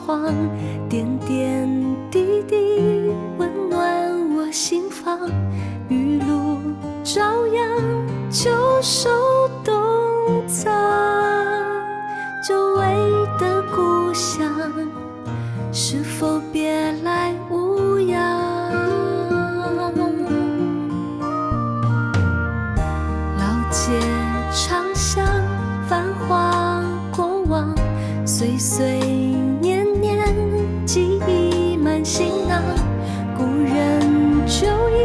晃，点点滴滴温暖我心房。雨露朝阳，旧手冬藏，久违的故乡，是否别来无恙？老街长巷，繁华过往，岁岁年年，记忆满行囊。故人就义，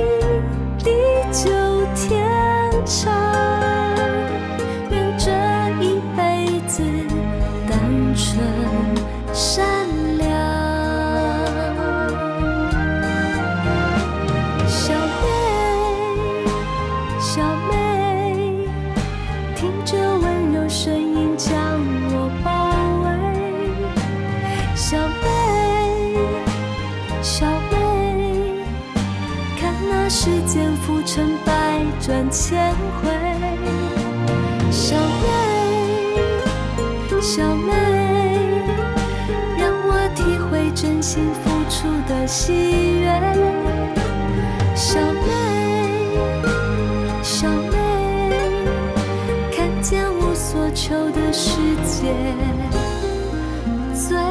地久天长。愿这一辈子单纯善良。小妹，小妹，听着温柔声音将我包围。小妹，小妹，看那世间浮沉百转千回。小妹，小妹，让我体会真心付出的喜悦。小妹，小妹，看见无所求的世界最美。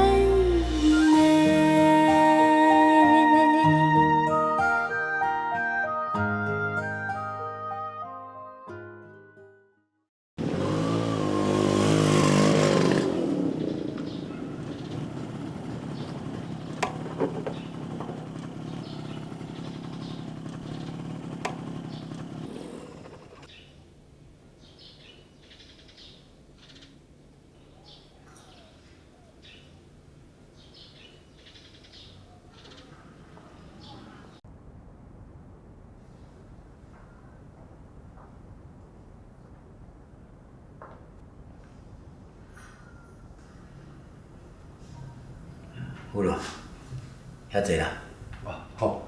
有咯，遐济啦。好。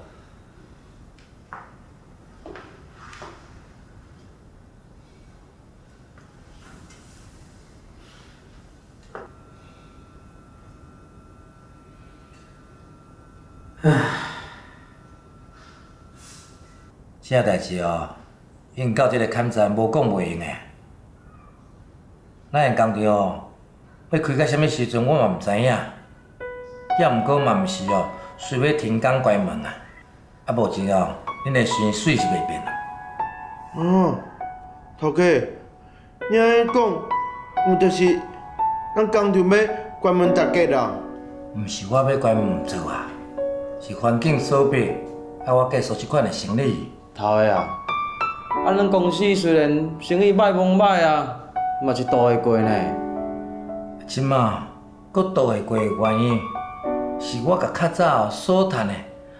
啥代志哦？因到这个坎站无讲袂用诶。咱的工厂哦，要开到啥物时阵，我嘛毋知影。也毋过嘛毋是哦，随要停工关门啊。啊，目前哦，恁的薪水是袂变啦。头家，你安尼讲，有就是咱工厂要关门大吉啦。毋是我要关门毋做啊，是环境所逼，啊我结束即款的生意。头个啊，咱公司虽然生意歹罔歹啊，嘛是渡会过呢。即马搁渡会过的原因，是我甲较早所赚的，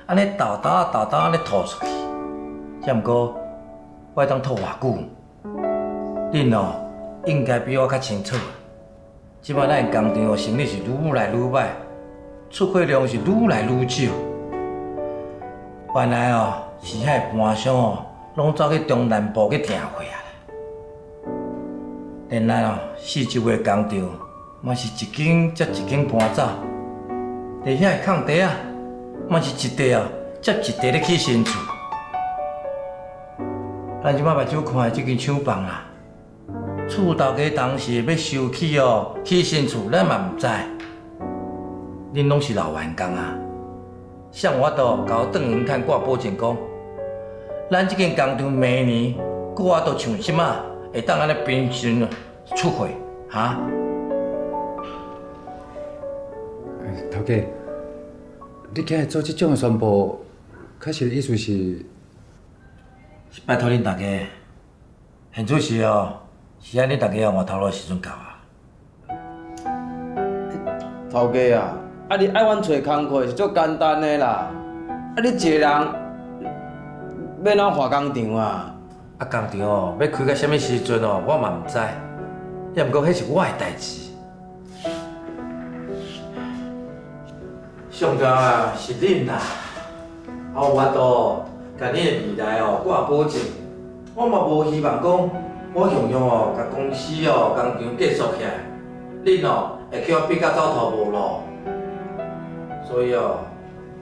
安尼豆豆安尼吐出去。只毋过我会当吐偌久？恁哦应该比我较清楚。即摆咱的工厂哦生意是愈来愈歹，出货量是愈来愈少。原来哦是遐的盘商哦，拢走去中南部去订货啊。连咱哦四周围工厂，嘛是一间接一间搬走。伫遐的空地啊，嘛是一地哦接一地咧起新厝。咱即摆目睭看的即间厂房啦，厝头家当时要收起哦起新厝，咱嘛毋知。恁拢是老员工啊，谁有法度甲我转银趁挂保证讲，咱即间工厂明年搁我都像即马会当安尼平顺出货，哈？头家，你今日做即种的宣布，确实意思是拜托恁大家，现做时哦，是安恁大家让我头路的时阵到啊。头家啊，你爱阮找工课是足简单的啦。你一个人要哪换工厂啊？工厂哦，要开到啥物时阵哦，我嘛毋知。也毋过迄是我的代志。上重要啊是恁啦，我有法度甲恁的未来哦挂保证。我嘛无希望讲，我雄雄哦，甲公司哦工厂结束起来，恁哦会叫我逼甲走投无路。所以哦，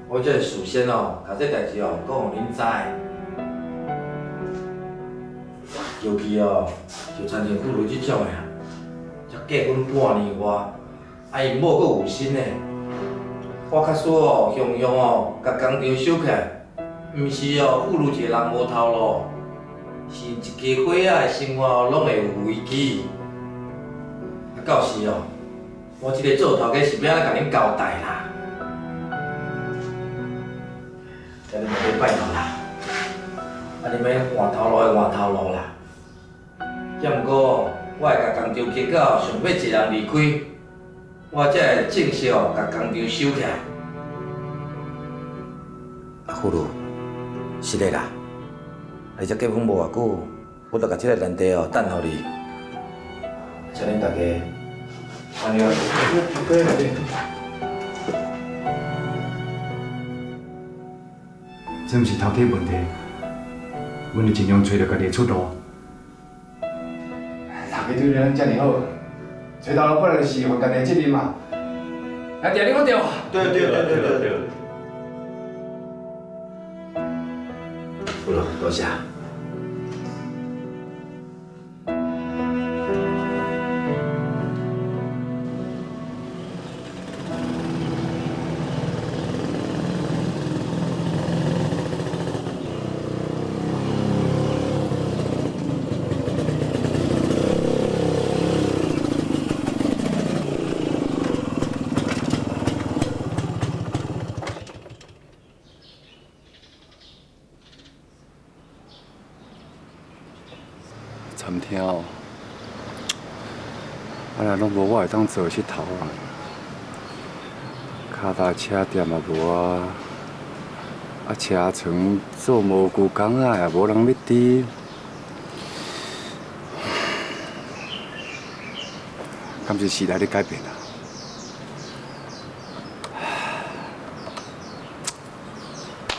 我这事先哦，把这代志哦讲互恁知。尤其哦，就参像妇女这种的啊，才嫁阮半年外，伊某阁有心的。我较输哦，雄雄哦，甲工厂收起来，毋是哦，妇女一个人无头路，是一家伙仔的生活哦，拢会有危机。啊，到时哦，我这个做头家是要安怎甲恁交代啦？甲恁来拜托啦，啊，你免换头路的换头路啦。只毋过，我会甲工厂结到上尾一人离开，我才会正式哦，甲工厂收起来。啊，妇女，是的啦，你才结婚无偌久，我著甲这个难题哦等候你，请恁大家安尼啊。这毋是头家问题，阮会尽量找到家己的出路。头家对咱遮尔好，找到老本来就是负家己的责任嘛。啊，爹，你讲对啊？对。妇女，多谢。惨痛哦！啊来拢无我会当做佚佗啊，脚踏车店也无啊，啊车床做无久工啊，也无人要滴。敢是时代在改变啊！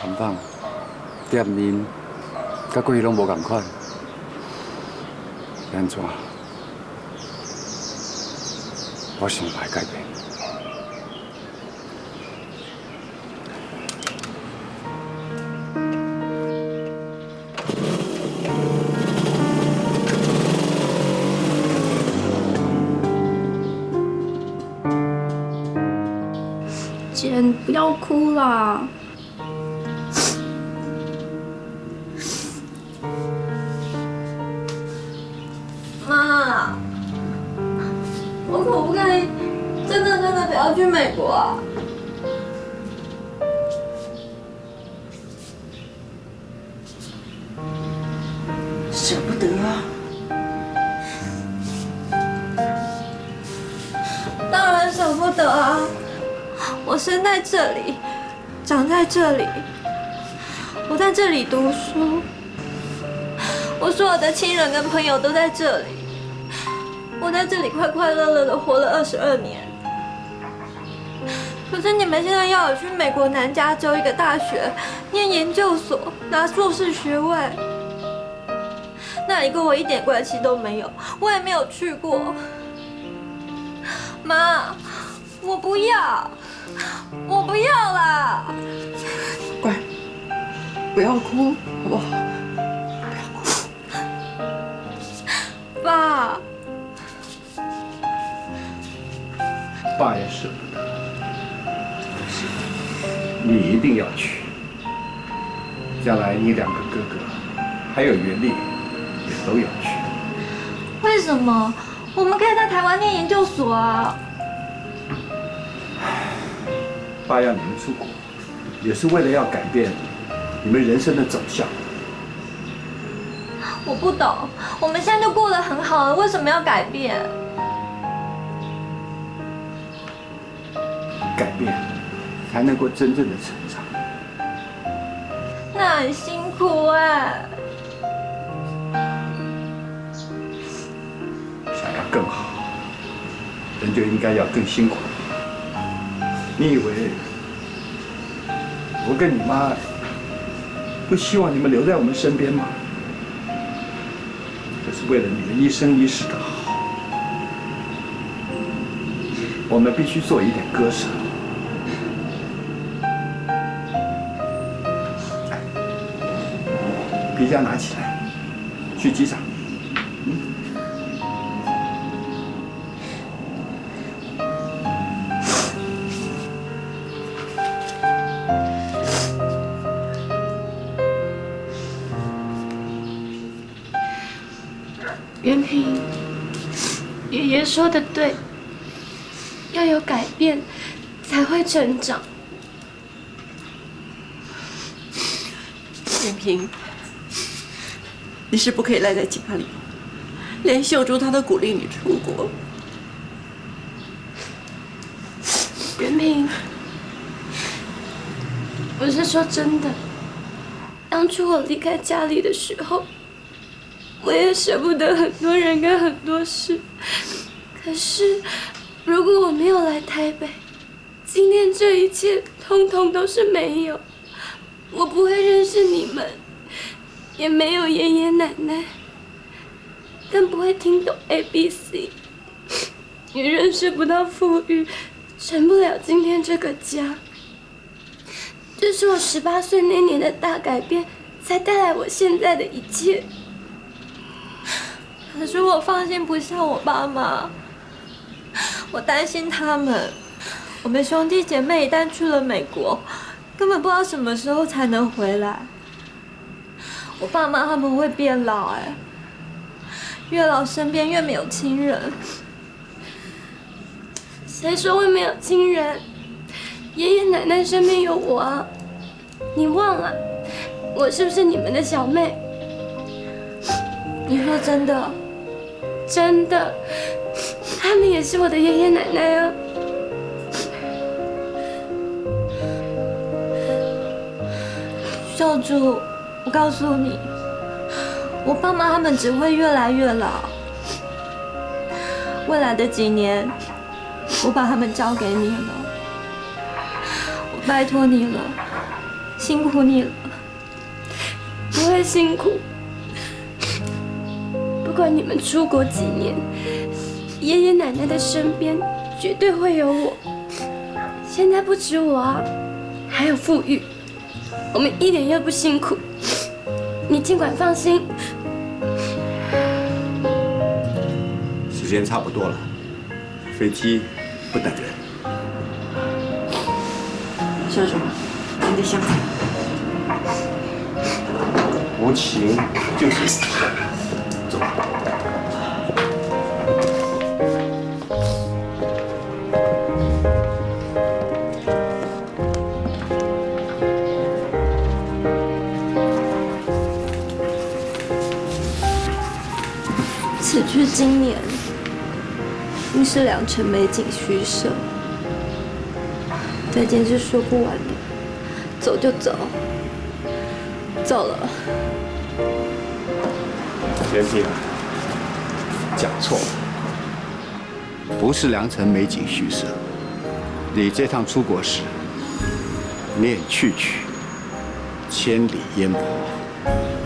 安放店面，甲过去拢无共款。安怎？我想来改变。姐，你不要哭啦。妈，我可不可以真的不要去美国啊？舍不得啊！当然舍不得啊！我生在这里，长在这里，我在这里读书，我所有的亲人跟朋友都在这里，我在这里快快乐乐的活了22年。可是你们现在要我去美国南加州一个大学念研究所，拿硕士学位，那里跟我一点关系都没有，我也没有去过。妈，我不要，我不要啦！乖，不要哭，好不好？不要哭。爸，爸也舍不得，你一定要去。将来你2个哥哥，还有袁丽，也都要去。为什么？我们可以在台湾念研究所啊！爸要你们出国，也是为了要改变你们人生的走向。我不懂，我们现在就过得很好了，为什么要改变？改变，才能够真正的成长。那很辛苦哎。想要更好，人就应该要更辛苦。你以为我跟你妈不希望你们留在我们身边吗？这是为了你们一生一世的好。我们必须做一点割舍，皮夹拿起来，去机场。元平，爷爷说的对，要有改变，才会成长。元平，你是不可以赖在家里，连秀珠她都鼓励你出国。元平，我是说真的，当初我离开家里的时候，我也舍不得很多人跟很多事。可是，如果我没有来台北，今天这一切通通都是没有。我不会认识你们，也没有爷爷奶奶，更不会听懂 ABC， 也认识不到富裕，成不了今天这个家。这是我18岁那年的大改变，才带来我现在的一切。可是我放心不下我爸妈，我担心他们。我们兄弟姐妹一旦去了美国，根本不知道什么时候才能回来。我爸妈他们会变老，越老身边越没有亲人。谁说会没有亲人？爷爷奶奶身边有我啊！你忘了，我是不是你们的小妹？你说真的？真的，他们也是我的爷爷奶奶啊！秀珠，我告诉你，我爸妈他们只会越来越老。未来的几年，我把他们交给你了，我拜托你了，辛苦你了。不会辛苦，不管你们出国几年，爷爷奶奶的身边绝对会有我。现在不止我啊，还有富裕。我们一点也不辛苦，你尽管放心。时间差不多了，飞机不等人。秀珠，你的香菜。无情就是走。此去经年，应是良辰美景虚设。再见是说不完的，走就走，走了。元平啊，讲错了，不是良辰美景虚设。你这趟出国时，念去去，千里烟波，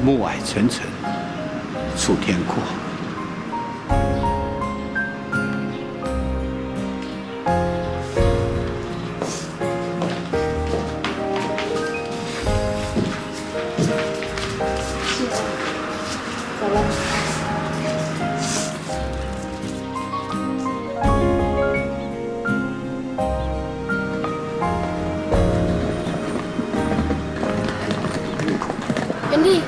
暮霭沉沉，触天阔。元丽，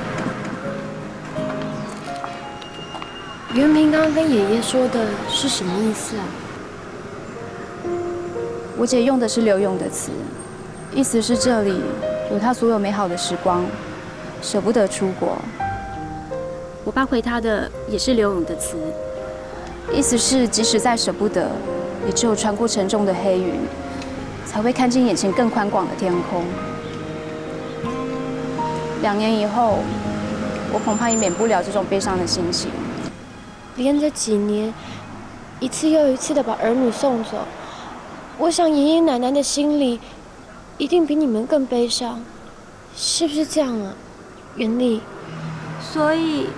元平刚刚跟爷爷说的是什么意思啊？我姐用的是刘勇的词，意思是这里有他所有美好的时光，舍不得出国。我爸回他的也是刘勇的词，意思是即使再舍不得，也只有穿过沉重的黑云，才会看见眼前更宽广的天空。2年以后，我恐怕也免不了这种悲伤的心情。连着几年，一次又一次的把儿女送走，我想爷爷奶奶的心里一定比你们更悲伤，是不是这样啊，元丽？所以，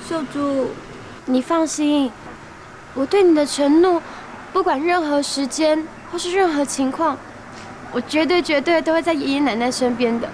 秀珠，你放心，我对你的承诺，不管任何时间或是任何情况，我绝对都会在爷爷奶奶身边的。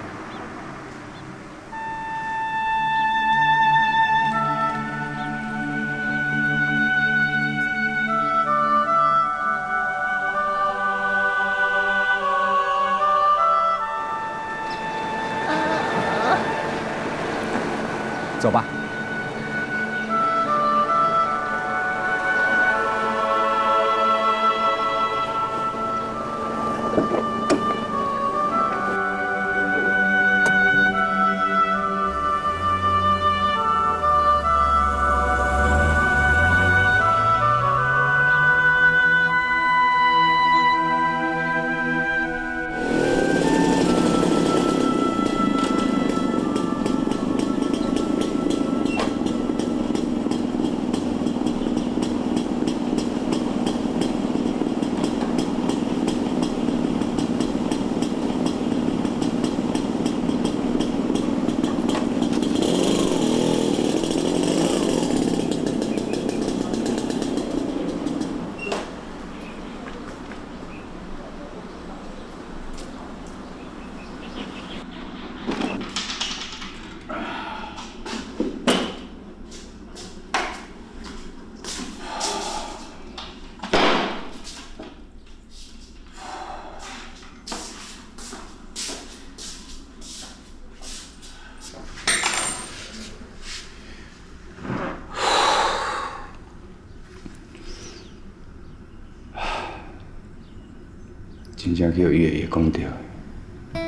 真正去伊爷爷讲着的，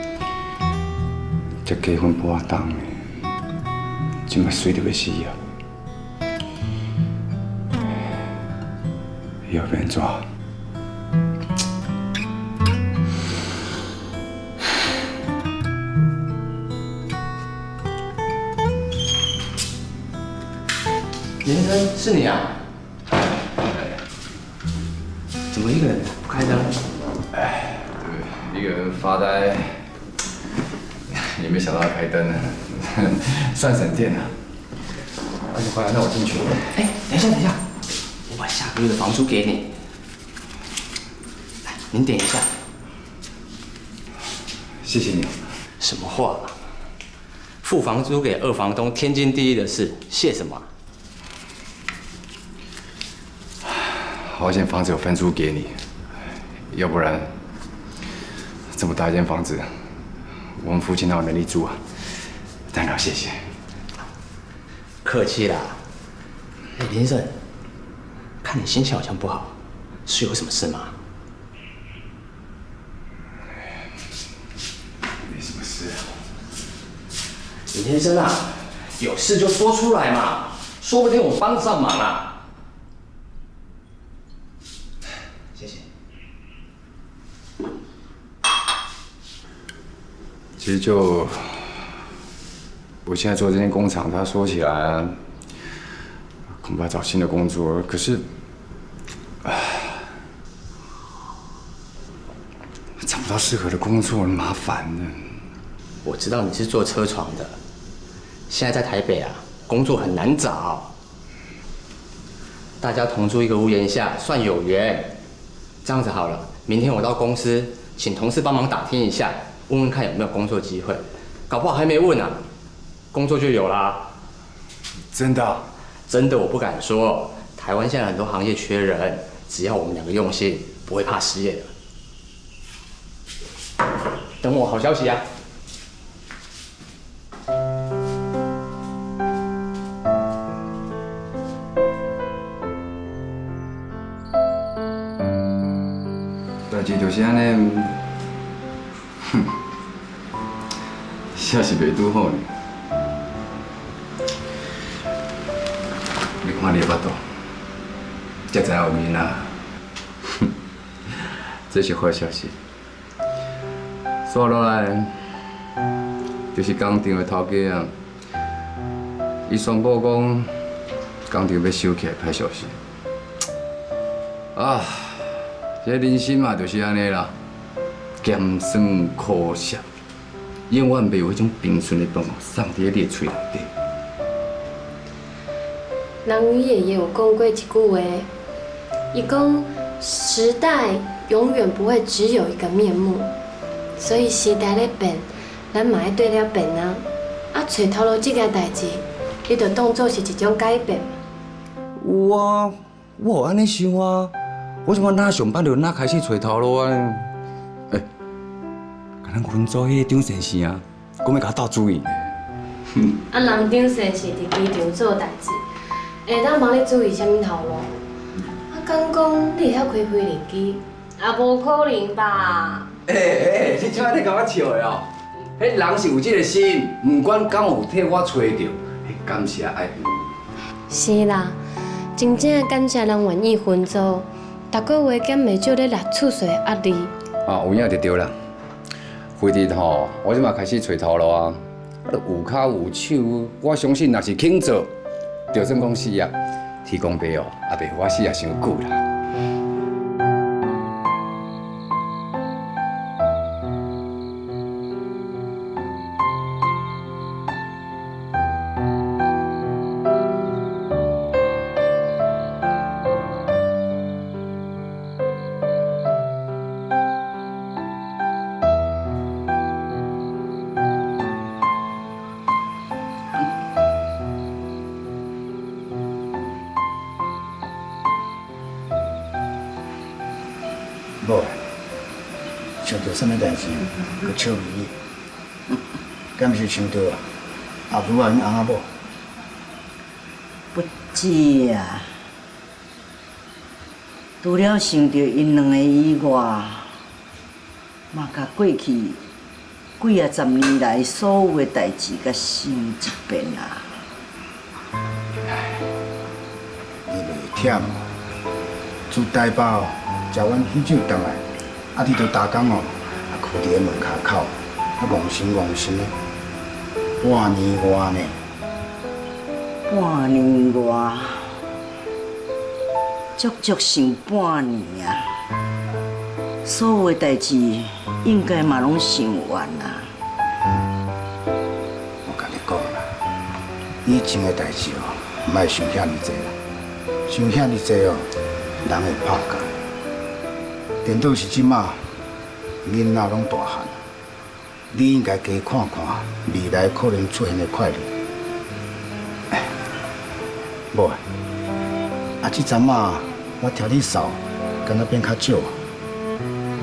这结婚半冬的，即摆水着要死啊！要变怎？林生，是你啊？怎么一个人不开灯？哎，对，一个人发呆，也没想到要开灯呢，算省电了。那你回来，那我进去。哎，等一下，我把下个月的房租给你。来，您点一下。谢谢你。什么话？付房租给二房东，天经地义的事，谢什么？好险房子有分租给你，要不然这么大一间房子，我们夫妻哪有能力住啊？当然要谢谢。客气啦。哎，林生，看你心情好像不好，是有什么事吗？没什么事啊。林先生啊，有事就说出来嘛，说不定我帮得上忙啊。谢谢。其实就我现在做这间工厂，他说起来恐怕找新的工作，可是，找不到适合的工作，很麻烦的。我知道你是做车床的，现在在台北啊，工作很难找。大家同住一个屋檐下，算有缘。这样子好了，明天我到公司，请同事帮忙打听一下，问问看有没有工作机会。搞不好还没问啊，工作就有啦。真的？真的我不敢说。台湾现在很多行业缺人，只要我们两个用心，不会怕失业的。等我好消息啊！代志就是安尼，哼，煞是袂拄好呢。你看你的腹肚，才知影有囡仔。哼，这是好消息。刷落来，就是工厂的头家啊，伊宣布讲工厂要收起来，歹消息。啊！这人生嘛，就是安尼啦，咸酸苦涩，永远袂有迄种平顺的饭送伫你的嘴内底。人爷爷有讲过一句话，伊讲时代永远不会只有一个面目，所以时代咧变，咱嘛要对了变啊。啊，找头路这件代志，你就当做是一种改变。有啊，我有安尼想啊。为什么哪上班就哪开始找头路啊？哎，甲咱分组迄个张先生啊，讲要甲我斗主意。啊，人张先是伫机场做代志，会当帮你注意啥物头路？啊，敢讲你会晓开飞行机？啊，无可能吧？你怎啊咧甲我笑的哦？迄人是有这个心，不管敢有替我找着，感谢爱。是啦，真正感谢人愿意分组。逐个月减袂少咧纳厝税压力。啊，有影就对啦。辉日吼，我即马开始找头路啊，有脚有手，我相信若是肯做，就算讲死啊，天公伯哦，也袂互我死啊伤久啦。无，想到什么代志，佮笑咪，敢是想到阿母啊，因翁仔某？不止啊，除了想到因两个以外，嘛甲过去几啊十年来所有的代志甲想一遍啊。你袂忝哦？自台北哦，食阮喜酒回来，啊，你着逐工哦，啊，徛伫个门骹口，啊，戇神的，半年外呢。半年外，足想半年啊！所有的代志应该嘛拢想完啊。我甲你讲啦，以前的代志哦，莫想遐尼济啦，想遐尼济哦，人会拍架。颠倒是即马，囡仔拢大汉，你应该加看看未来可能出现的快乐。无啊，即阵仔我听你扫，敢若变较少，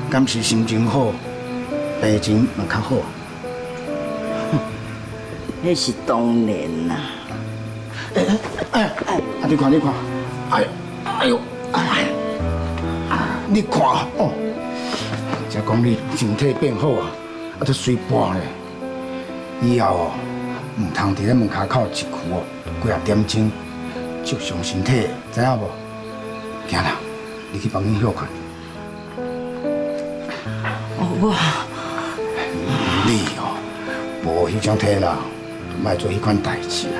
敢是心情好，病情嘛较好。那是当然啦。你看，哎呦，你看哦，才讲你身体变好啊，都随搬咧。以后哦，唔通伫咧门骹口一徛哦，几啊点钟。照伤身体，知影无？行啦，你去房间休困。我你哦，无迄种体力，莫做迄款代志啦。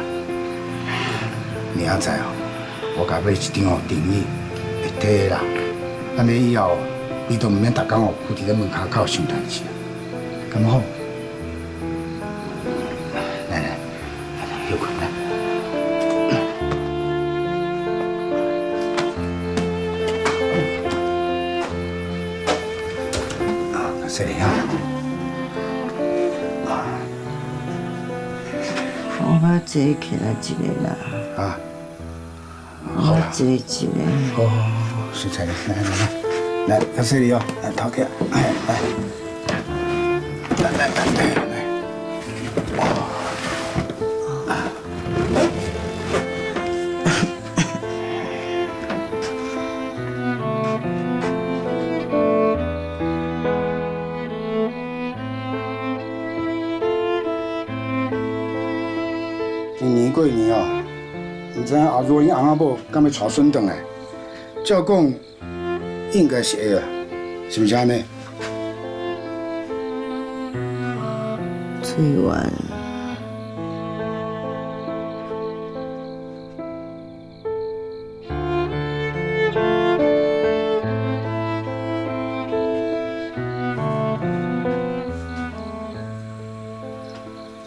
明仔载哦，我甲买一张哦订椅，会体啦。安尼以后，你都毋免逐工哦，徛伫咧门骹口想代志啊，咁好？来，休困啦。这样，我要坐起来一个啦。啊，好啦，坐一个。好，食菜来，到这里哦，来头家，来，今年过年哦，唔知阿若因翁仔某敢要带孙转来？照讲应该是会啊，是不是安尼？最晚。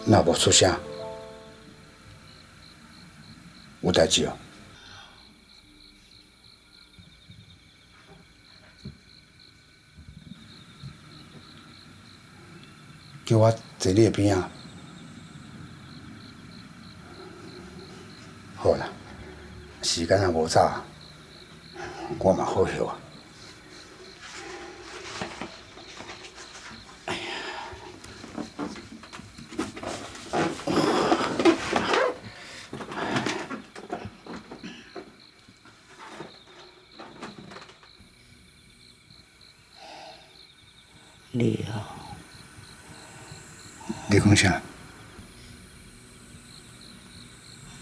那无出声，有代志哦。叫我坐你的边啊。好啦，时间也无早，我嘛好休啊。你哦，你讲啥？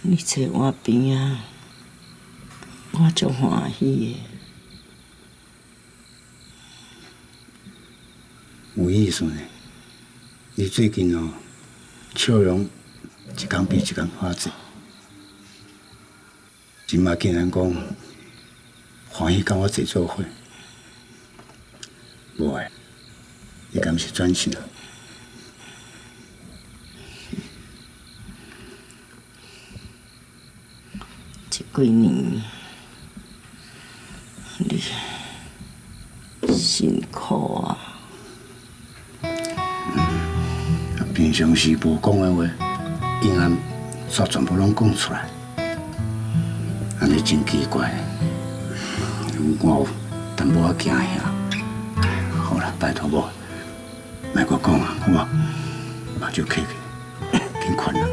你坐我边啊，我足欢喜的。有意思呢。你最近哦，笑容一天比一天好济，今嘛竟然讲欢喜跟我坐做伙，无诶。你敢是转性啊？这几年你辛苦啊！平常时无讲的话，永远煞全部拢讲出来，安尼真奇怪。我有淡薄仔惊吓。好啦，拜托无。莫阁讲啊，好无？目睭起去，紧困啦。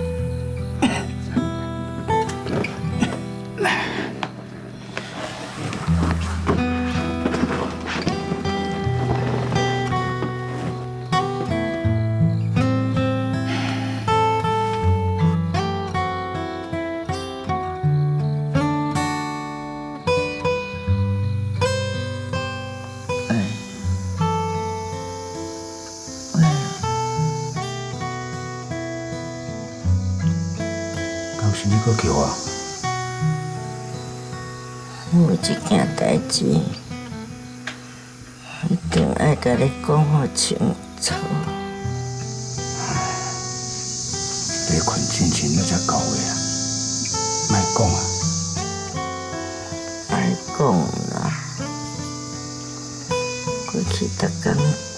搁叫我？有一件代志，一定爱甲你讲好清楚。别困真真，那才到位啊！莫讲啊！爱讲啦，过去逐工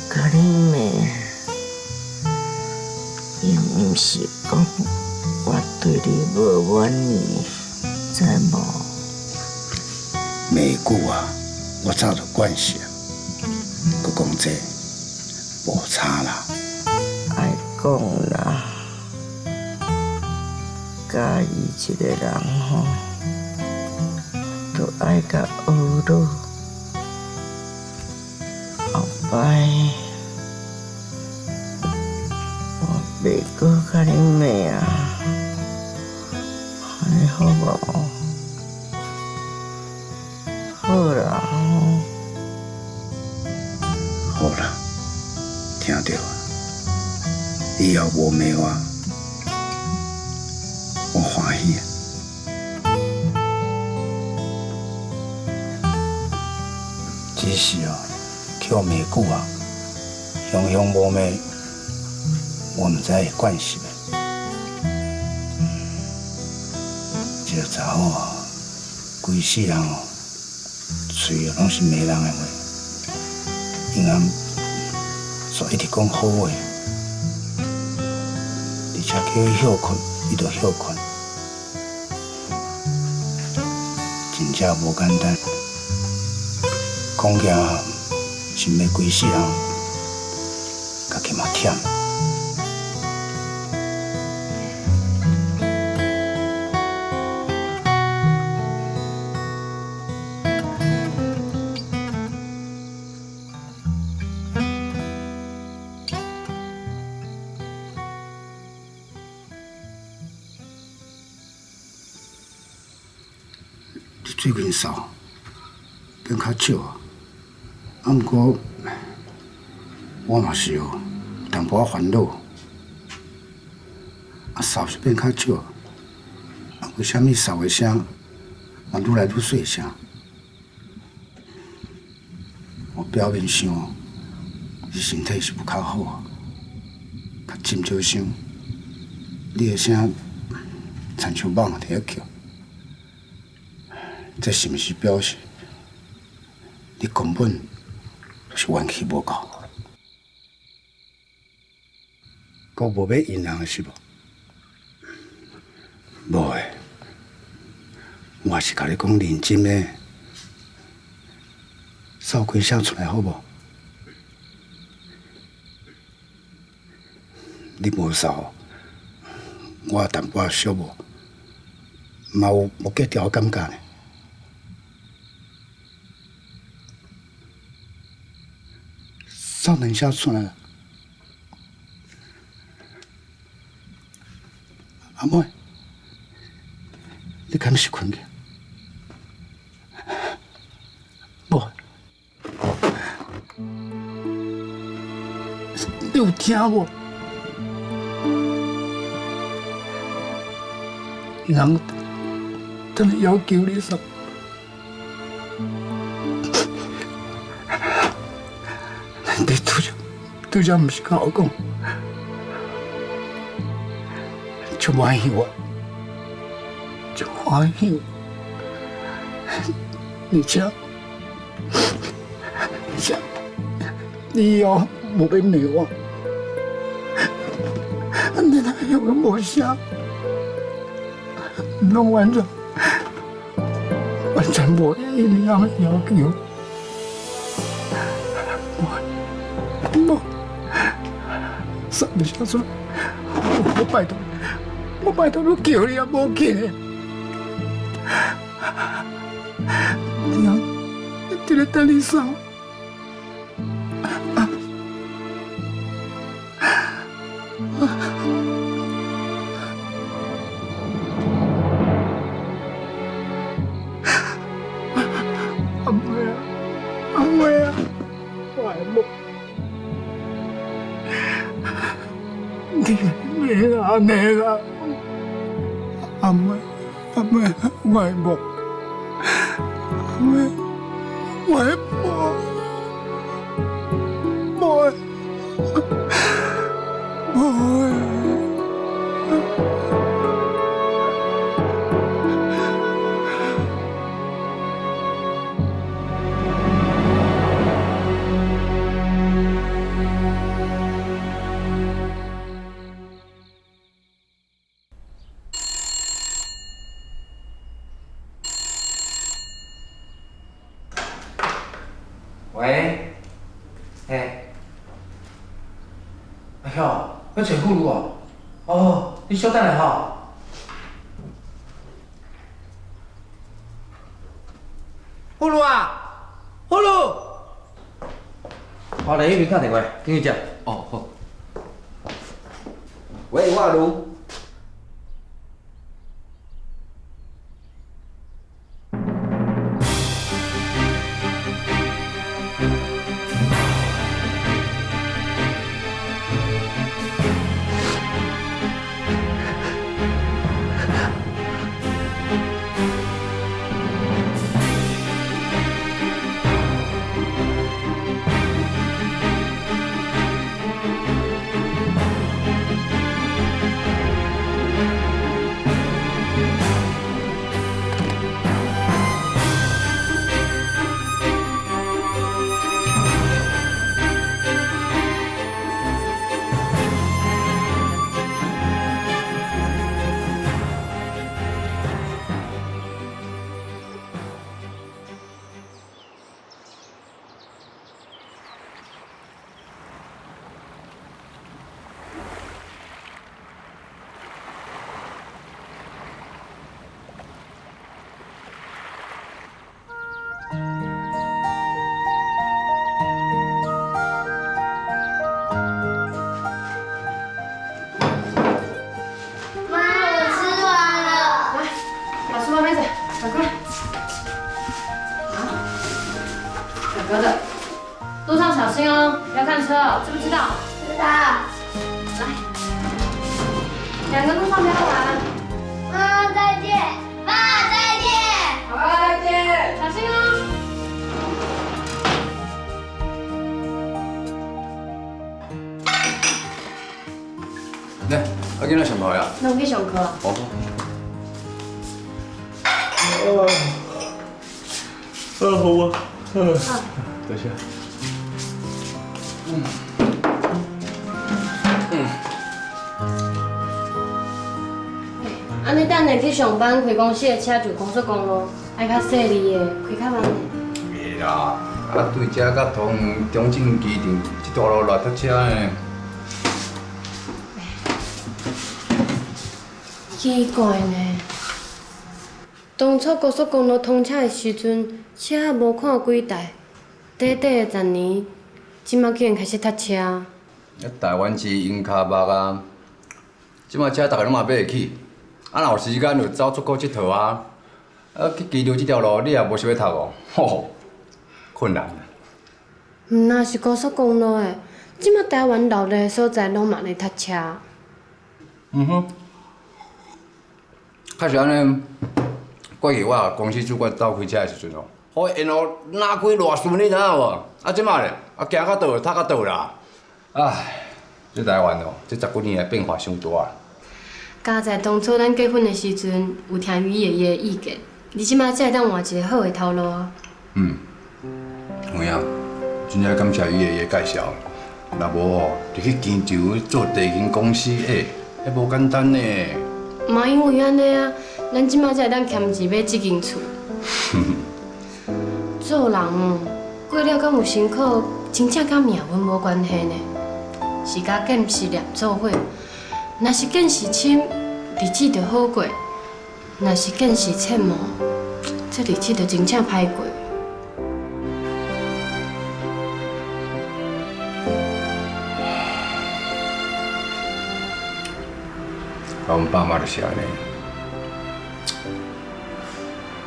甲你骂，并毋是讲我对你无满意，知无？骂句啊，我早就惯习啊。佮讲这无差啦。爱讲啦，介意一个人吼，都爱甲学落。后摆我袂搁甲你骂啊，安尼好无？好啦。好啦，听到啊，以后无骂我欢喜啊。只是哦，叫骂句啊，雄雄无骂，我毋知会惯习的。这个查某啊，规世人哦，嘴拢是骂人的话。因俺煞一直讲好话，而且叫伊休困，伊就休困，真正无简单。讲起来是要规世人，家己嘛忝。最近扫变较少啊，毋过我嘛是有淡薄仔烦恼。扫是变较少，为虾米扫的声嘛愈来愈细声？我表面想，你身体是不较好啊，较斟少想，你的声亲像蠓伫遐叫。这是毋是表示你根本就是元气无够，阁无要引人是无？无诶，我是甲你讲认真诶，扫几声出来好无？你无扫，我淡薄仔小无，嘛有无计调感觉呢。扫两下出来了，阿妹，你敢是困去？无，你有听无？人等下要求你扫。你拄则毋是甲我讲，就欢喜我，就欢喜我，而且你以后无要骂我，你那有个无声，拢完全无应你的要求。无，啥物事出来？我拜托你叫你也无去。娘，这个等你扫。阿妹啊，我的梦。你别安尼啦，阿妹。阿妹，我的梦，阿妹，我的梦。喂，哎呦，要找妇女哦？哦，你稍等下吼。妇女啊，妇女，我来迄边打电话，紧去接。哦，好。喂，我如。哥的，路上小心哦，不要看车哦，知不知道？知道。来，两个路上不要玩。妈，再见。妈，再见。好，再见。小心哦。来，我今仔上课呀。那我去上课。好。好啊。多谢。安尼等下去上班，开公司的车就高速公路，爱较细腻的，开较慢的。袂啦，啊对遮甲通中正机场这条路偌塞车呢。奇怪呢，当初高速公路通车的时阵，车无看几台，短短的10年，即马竟然开始塞车。台湾是用脚目啊，即马车逐个拢嘛买得起，啊若有时间就走出国佚佗啊。啊去机场这条路你也无想要读哦，吼，困难。若是高速公路的，即马台湾热的所在拢嘛咧塞车。嗯哼。确实安尼，过去我公司主管走开车的时阵哦，好沿路哪开偌顺，你知影无？啊，即摆咧，啊行到倒，踏到倒啦。唉，这台湾哦，这10几年来变化伤大啊。加在当初咱结婚的时阵，有听于爷爷的意见，你即马才会当换一个好的头路啊。嗯，有影，真正感谢于爷爷介绍，若无哦，就去金州做地勤公司，迄无简单呢。嘛因为安尼啊，咱即马才会当欠钱买这间厝。做人哦，过了敢有辛苦，真正甲命运无关系呢。是甲见识念做伙，若是见识深，日子就好过；若是见识浅哦，这日子就真正歹过。阮爸妈就是安尼，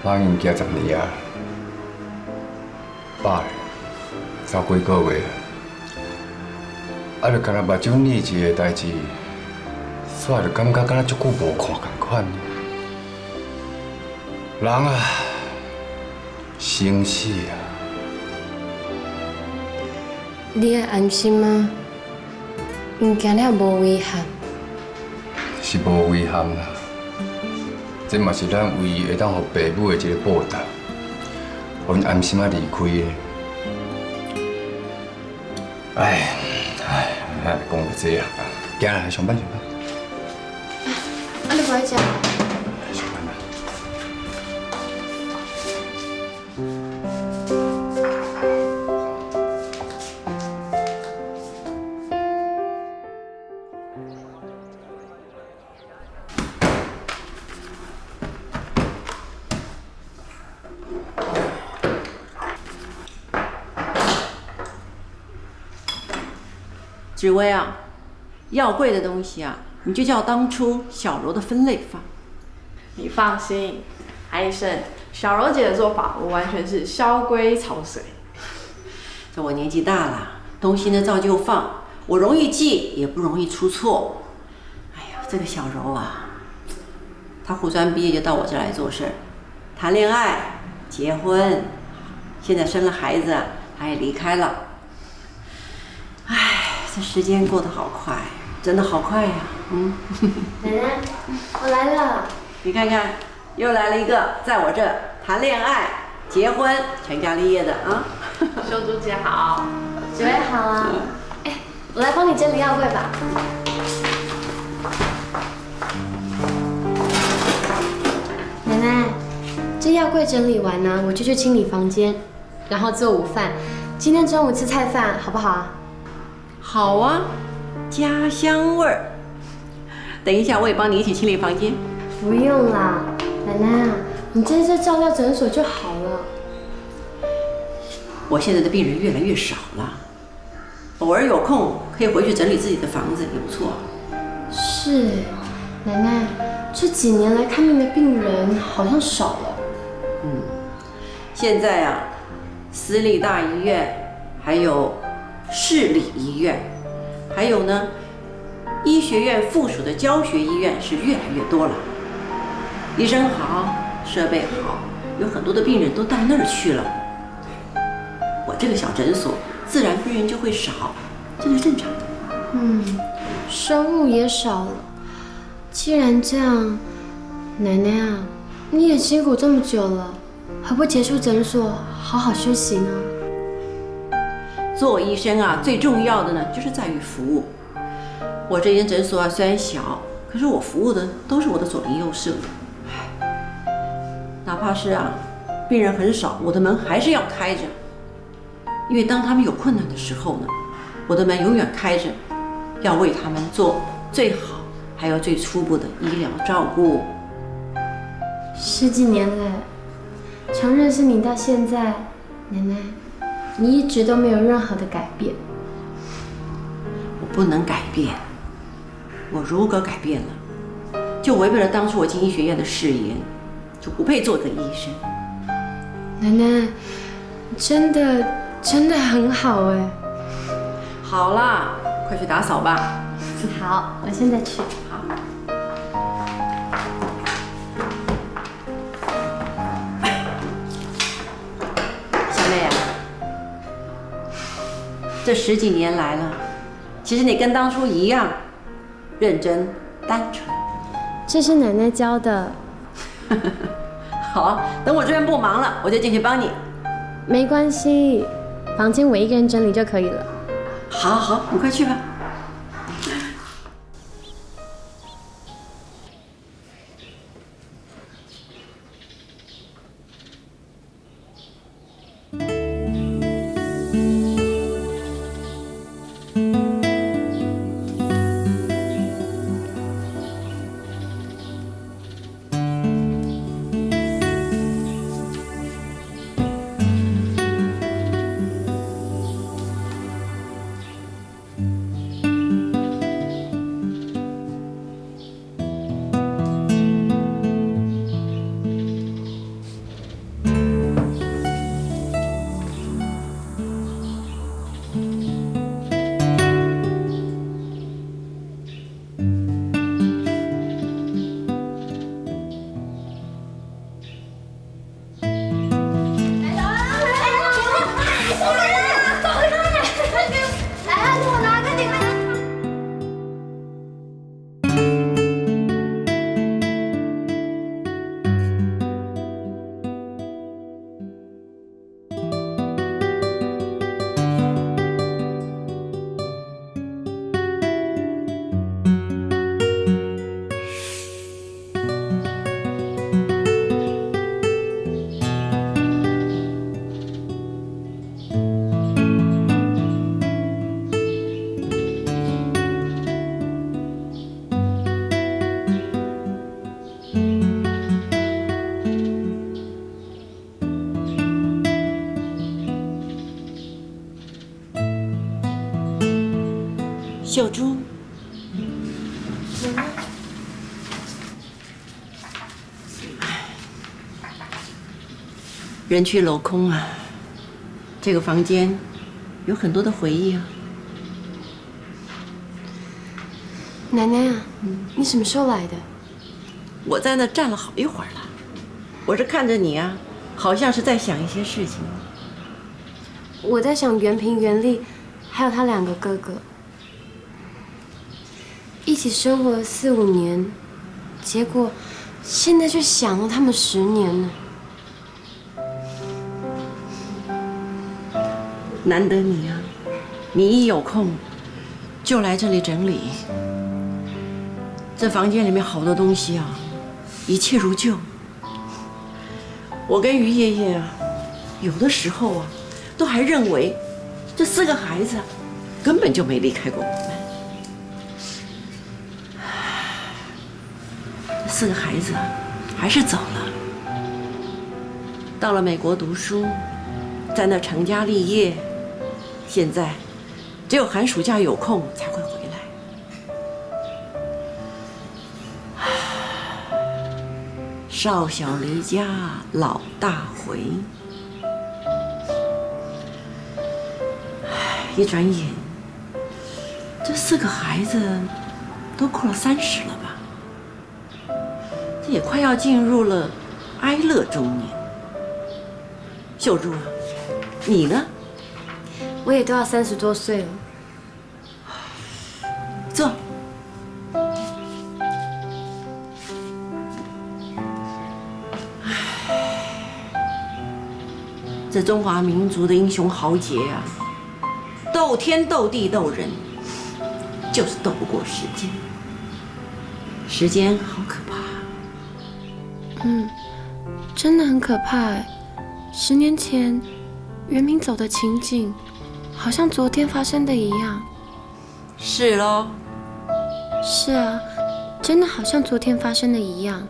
妈已经行10年啊，爸走几个月，啊，就干那目睭腻一个代志，煞就感觉敢若足久无看共款。人啊，生死啊，你会安心吗？应该了无遗憾。是无遗憾啦。这嘛是咱唯一会当互爸母的一个报答，互因安心啊离开的。哎，讲到这啊，行啦，上班上班。啊，你不爱食？上班啦。紫薇啊，要贵的东西啊，你就照当初小柔的分类放。你放心，韩医生，小柔姐的做法我完全是萧规曹随。这我年纪大了，东西呢照旧放，我容易记，也不容易出错。哎呀，这个小柔啊，她护专毕业就到我这来做事，谈恋爱、结婚，现在生了孩子，她也离开了。哎，这时间过得好快，真的好快呀！奶奶，我来了。你看看，又来了一个，在我这谈恋爱、结婚、成家立业的啊！秀珠姐好，紫薇好啊。哎，我来帮你整理药柜吧。奶奶，这药柜整理完呢，我就去清理房间，然后做午饭。今天中午吃菜饭，好不好啊？好啊，家乡味儿。等一下，我也帮你一起清理房间。不用啦，奶奶啊，你在这照料诊所就好了。我现在的病人越来越少了，偶尔有空可以回去整理自己的房子，也不错。是，奶奶，这几年来看病的病人好像少了。现在啊，私立大医院，还有市立医院，还有呢，医学院附属的教学医院是越来越多了。医生好，设备好，有很多的病人都到那儿去了。我这个小诊所，自然病人就会少，这是正常的。收入也少了。既然这样，奶奶啊，你也辛苦这么久了，何不结束诊所，好好休息呢？做医生啊，最重要的呢，就是在于服务。我这间诊所啊，虽然小，可是我服务的都是我的左邻右舍。哪怕是啊，病人很少，我的门还是要开着。因为当他们有困难的时候呢，我的门永远开着，要为他们做最好还有最初步的医疗照顾。10几年了，从认识你到现在，奶奶，你一直都没有任何的改变。我不能改变，我如果改变了，就违背了当初我进医学院的誓言，就不配做一个医生。奶奶，真的很好哎。好啦，快去打扫吧。好，我现在去。好。小妹啊，这10几年来了，其实你跟当初一样，认真单纯。这是奶奶教的。好，等我这边不忙了，我就进去帮你。没关系，房间我一个人整理就可以了。好，你快去吧。秀珠，人去楼空啊，这个房间有很多的回忆啊。奶奶啊，你什么时候来的？我在那站了好一会儿了，我是看着你啊，好像是在想一些事情。我在想袁平、袁丽，还有他2个哥哥，一起生活了4、5年，结果现在却想了他们10年了。难得你啊，你一有空就来这里整理。这房间里面好多东西啊，一切如旧。我跟于爷爷啊，有的时候啊，都还认为这4个孩子根本就没离开过我们。这4个孩子还是走了，到了美国读书，在那成家立业。现在只有寒暑假有空才会回来。少小离家老大回，一转眼，这4个孩子都过了30了吧？这也快要进入了哀乐中年。秀珠啊，你呢？我也都要30多岁了。坐。这中华民族的英雄豪杰啊，斗天斗地斗人，就是斗不过时间。时间好可怕。真的很可怕哎。10年前，袁明走的情景，好像昨天发生的一样。是咯。是啊，真的好像昨天发生的一样。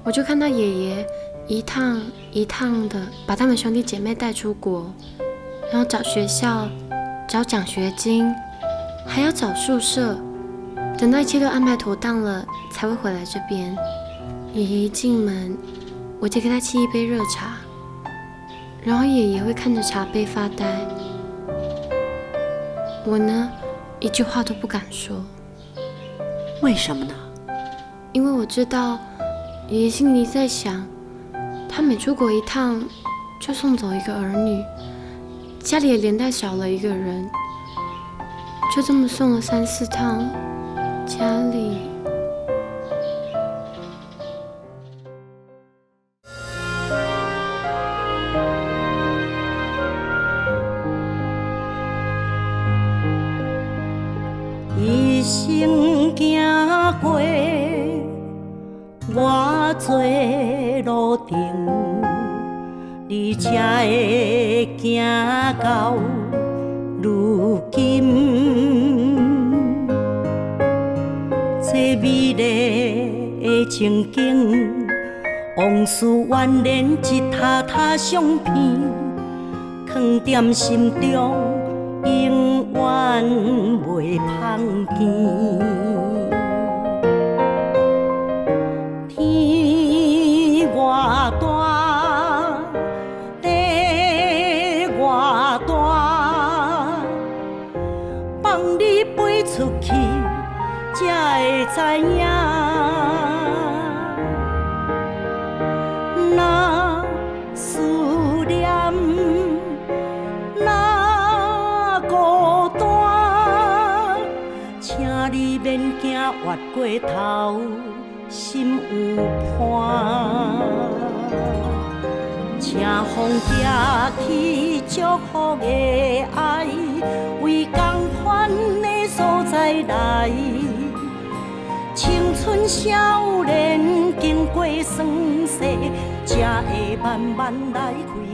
我就看到爷爷一趟一趟的把他们兄弟姐妹带出国，然后找学校、找奖学金，还要找宿舍。等到一切都安排妥当了，才会回来这边。爷爷一进门，我就给他沏一杯热茶，然后爷爷会看着茶杯发呆。我呢，一句话都不敢说。为什么呢？因为我知道爷爷心里在想，他每出国一趟就送走一个儿女，家里也连带少了一个人，就这么送了3、4趟，家里。一生行过偌多路程，你才会行到如今。这美丽的情景，往事原连一沓沓相片，藏在心中。永远袂芳见，天偌大，地偌大，放你飞出去，才会知影。若思念。你免惊越过头，心有伴。请风寄去祝福的爱，为同款的所在来。青春少年经过酸涩，才会慢慢来开。